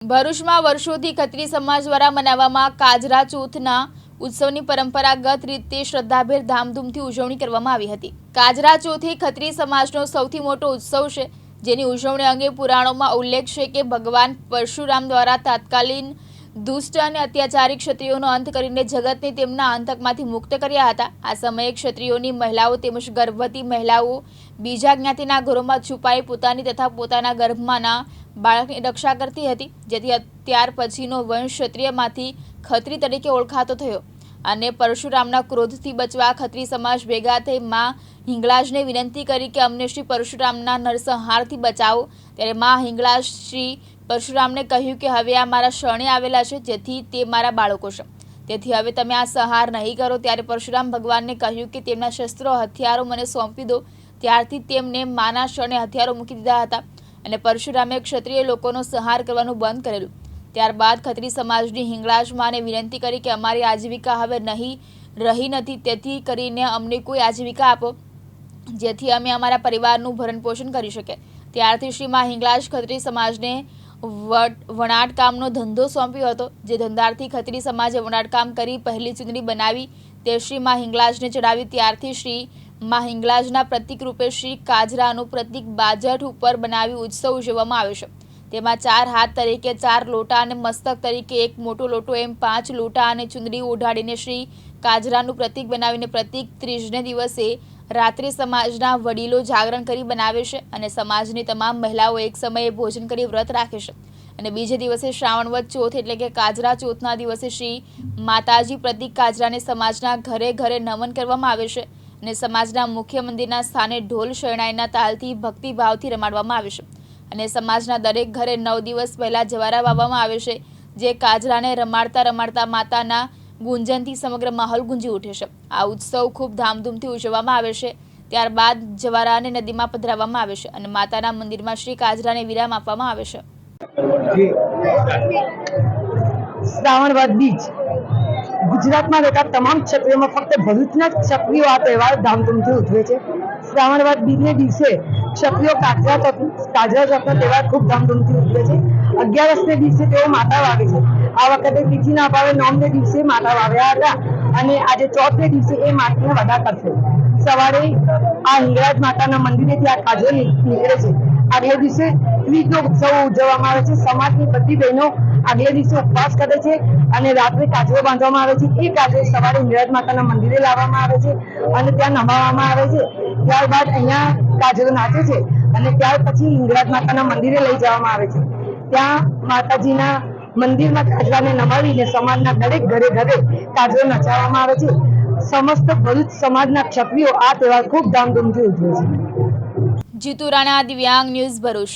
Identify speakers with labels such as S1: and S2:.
S1: ભરૂચમાં વર્ષોથી ખત્રી સમાજ દ્વારા મનાવવામાં કાજરા ચોથના ઉત્સવની પરંપરાગત રીતે શ્રદ્ધાભેર ધામધૂમથી ઉજવણી કરવામાં આવી હતી। કાજરા ચોથ એ ખત્રી સમાજનો સૌથી મોટો ઉત્સવ છે, જેની ઉજવણી અંગે પુરાણોમાં ઉલ્લેખ છે કે ભગવાન પરશુરામ દ્વારા તાત્કાલિન દુષ્ટ અને અત્યાચારી ક્ષત્રિયોનો અંત કરીને જગતને તેમના અંતકમાંથી મુક્ત કર્યા હતા। આ સમયે ક્ષત્રિયોની મહિલાઓ તેમજ ગર્ભવતી મહિલાઓ બીજા જ્ઞાતિના ઘરોમાં છુપાઈ પોતાની તથા પોતાના ગર્ભમાંના બાળકની રક્ષા કરતી હતી, જેથી ત્યાર પછીનો વંશ ક્ષત્રિયમાંથી ખત્રી તરીકે ઓળખાતો થયો અને પરશુરામના ક્રોધથી બચવા ખત્રી સમાજ ભેગા થઈ માં હિંગળાજને વિનંતી કરી કે અમને શ્રી પરશુરામના નરસંહારથી બચાવો। ત્યારે માં હિંગળાજ શ્રી પરશુરામને કહ્યું કે હવે આ મારા શરણે આવેલા છે, જેથી તે મારા બાળકો છે, તેથી હવે તમે આ સંહાર નહીં કરો। ત્યારે પરશુરામ ભગવાનને કહ્યું કે તેમના શસ્ત્રો હથિયારો મને સોંપી દો। ત્યારથી તેમને માના શરણે હથિયારો મૂકી દીધા હતા અને પરશુરામે ક્ષત્રિય લોકોનો સંહાર કરવાનું બંધ કરેલું। ત્યારબાદ ખત્રી સમાજની હિંગળાજ માને વિનંતી કરી કે અમારી આજીવિકા હવે નહીં રહી નથી, તેથી કરીને અમને કોઈ આજીવિકા આપો, જેથી અમે અમારા પરિવારનું ભરણ પોષણ કરી શકીએ। ત્યારથી શ્રી માં હિંગળાજ ખત્રી સમાજને વણાટકામનો ધંધો સોંપ્યો હતો, જે ધંધારથી ખત્રી સમાજે વણાટકામ કરી પહેલી ચૂંદડી બનાવી તે શ્રી માં હિંગળાજને ચડાવી। ત્યારથી શ્રી માં હિંગળાજના પ્રતિક રૂપે શ્રી કાજરાનું પ્રતિક બાજટ ઉપર બનાવી ઉત્સવ ઉજવવામાં આવે છે। તેમાં 4 હાથ તરીકે 4 લોટા અને મસ્તક તરીકે એક મોટો લોટો એમ 5 લોટા અને ચુંદડી ઓઢાડીને શ્રી કાજરાનું પ્રતિક બનાવીને પ્રતિક ત્રીજને દિવસે રાત્રે સમાજના વડીલો જાગરણ કરી બનાવે છે અને સમાજની તમામ મહિલાઓ એક સમયે ભોજન કરી વ્રત રાખે છે અને બીજે દિવસે શ્રાવણવદ ચોથ એટલે કે કાજરા ચોથના દિવસે શ્રી માતાજી પ્રતિક કાજરાને સમાજના ઘરે ઘરે નમન કરવામાં આવે છે અને સમાજના મુખ્ય મંદિરના સ્થાને ઢોલ શરણાઈના તાલથી ભક્તિભાવથી રમાડવામાં આવે છે અને સમાજના દરેક ઘરે 9 દિવસ પહેલા જવારા વાવવામાં આવે છે, જે કાજરાને રમાડતા રમાડતા માતાના ગુંજનથી સમગ્ર માહોલ ગુંજી ઉઠે છે। આ ઉત્સવ ખૂબ ધામધૂમથી ઉજવવામાં આવે છે। ત્યારબાદ જવારાને નદીમાં પધરાવવામાં આવે છે અને માતાના મંદિરમાં શ્રી કાજરાને વિરામ આપવામાં આવે છે।
S2: શ્રાવણવદ બીજ ગુજરાતમાં રહેતા તમામ ક્ષત્રિયોમાં ફક્ત ભરૂચના જ ક્ષત્રિયો આ તહેવાર ધામધૂમથી ઉજવે છે। શ્રાવણવદ બીજને દિવસે ક્ષત્રિયો કાજરા ચોથનો તહેવાર ખૂબ ધામધૂમથી ઉજવે છે। 11 દિવસે તેઓ માતા વાવે છે। આ વખતે તિથિના અભાવે 9 દિવસે માતા વાવ્યા હતા અને આજે 4 દિવસે એ માતાને વડા કરશે। સવારે આ હિંગળાજ માતાના મંદિરેથી આ કાજરો નીકળે છે। આગલે દિવસે ત્રીજનો ઉત્સવ ઉજવવામાં આવે છે। સમાજની બધી બહેનો આગલે દિવસે ઉપવાસ કરે છે અને રાત્રે કાજરો બાંધવામાં આવે છે। એ કાજરો સવારે હિંગળાજ માતાના મંદિરે લાવવામાં આવે છે અને ત્યાં નમાવવામાં આવે છે। ત્યારબાદ અહીંયા કાજરો નાચે છે અને ત્યાર પછી હિંગળાજ માતાના મંદિરે લઈ જવામાં આવે છે। ત્યાં માતાજીના મંદિરમાં કાજરાને નમાવીને સમાજના દરેક ઘરે ઘરે કાજરો નચાવવામાં આવે છે। સમસ્ત ભરૂચ સમાજના ક્ષત્રિયો આ તહેવાર ખૂબ ધામધૂમથી ઉજવે છે।
S1: જીતુ રાણા, દિવ્યાંગ ન્યૂઝ, ભરૂચ।